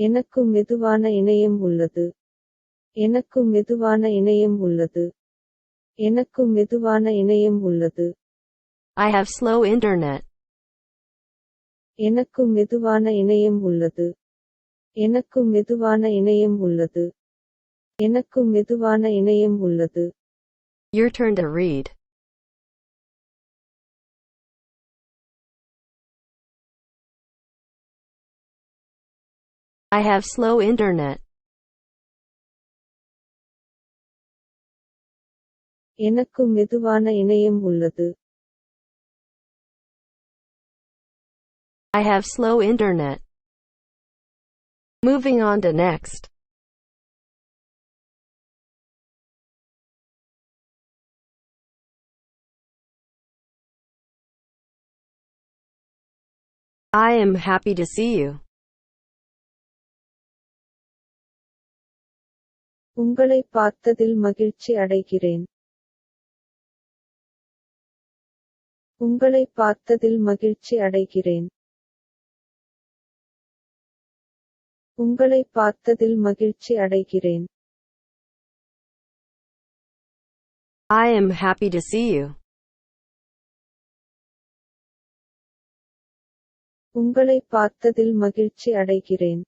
எனக்கு மெதுவான இணையம் உள்ளது. எனக்கு மெதுவான இணையம் உள்ளது. எனக்கு மெதுவான இணையம் உள்ளது. I have slow internet. எனக்கு மெதுவான இணையம் உள்ளது. எனக்கு மெதுவான இணையம் உள்ளது. எனக்கு மெதுவான இணையம் உள்ளது. Your turn to read. I have slow internet. எனக்கு மெதுவான இணையம் உள்ளது. I have slow internet. Moving on to next. I am happy to see you. உங்களை பார்த்ததில் மகிழ்ச்சி அடைகிறேன். உங்களை பார்த்ததில் மகிழ்ச்சி அடைகிறேன். உங்களை பார்த்ததில் மகிழ்ச்சி அடைகிறேன். I am happy to see you. உங்களை பார்த்ததில் மகிழ்ச்சி அடைகிறேன்.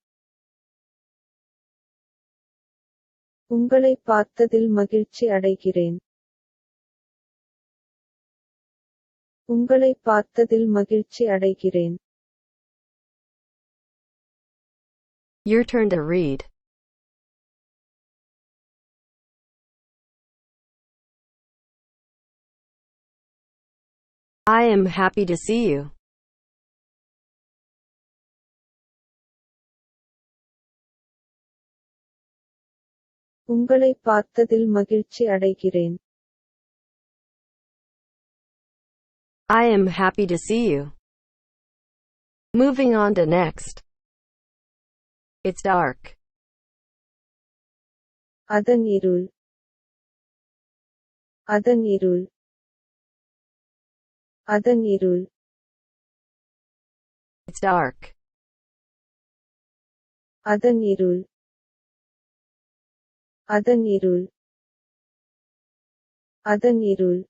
உங்களை பார்த்ததில் மகிழ்ச்சி அடைகிறேன். உங்களை பார்த்ததில் மகிழ்ச்சி அடைகிறேன். Your turn to read. I am happy to see you. உங்களை பார்த்ததில் மகிழ்ச்சி அடைகிறேன். I am happy to see you. Moving on to next. It's dark. அதன் இருள். அதன் இருள். அதன் இருள். It's dark. அதன் இருள். அதன் இருள். அதன் இருள்.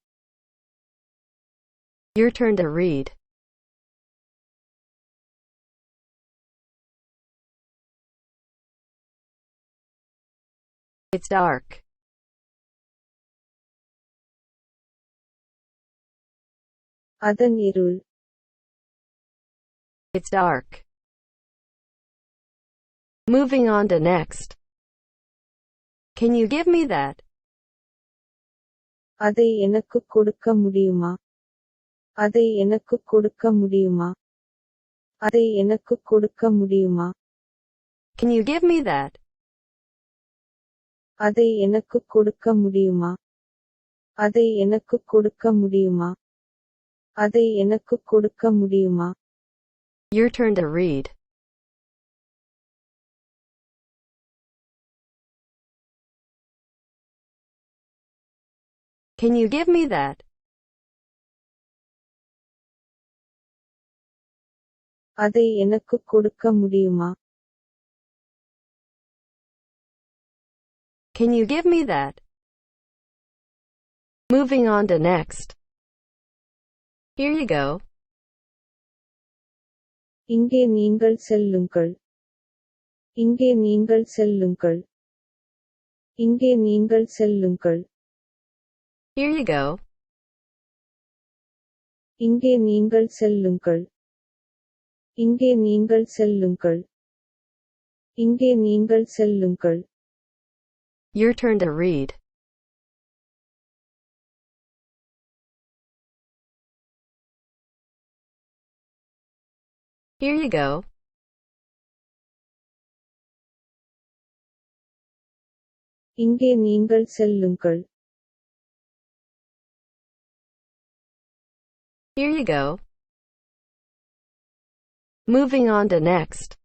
Your turn to read. It's dark. அதன் இருள். It's dark. Moving on to next. Can you give me that? அதை எனக்குக் கொடுக்க முடியுமா? அதை எனக்குக் கொடுக்க முடியுமா? அதை எனக்குக் கொடுக்க முடியுமா? Can you give me that? அதை எனக்குக் கொடுக்க முடியுமா? அதை எனக்குக் கொடுக்க முடியுமா? அதை எனக்குக் கொடுக்க முடியுமா? Your turn to read. Can you give me that? அதை எனக்குக் கொடுக்க முடியுமா? Can you give me that? Moving on to next. Here you go. இங்கே நீங்கள் செல்லுங்கள். இங்கே நீங்கள் செல்லுங்கள். இங்கே நீங்கள் செல்லுங்கள். Here you go. இங்கே நீங்கள் செல்லுங்கள். இங்கே நீங்கள் செல்லுங்கள். இங்கே நீங்கள் செல்லுங்கள். Your turn to read. Here you go. இங்கே நீங்கள் செல்லுங்கள். Here you go. Moving on to next.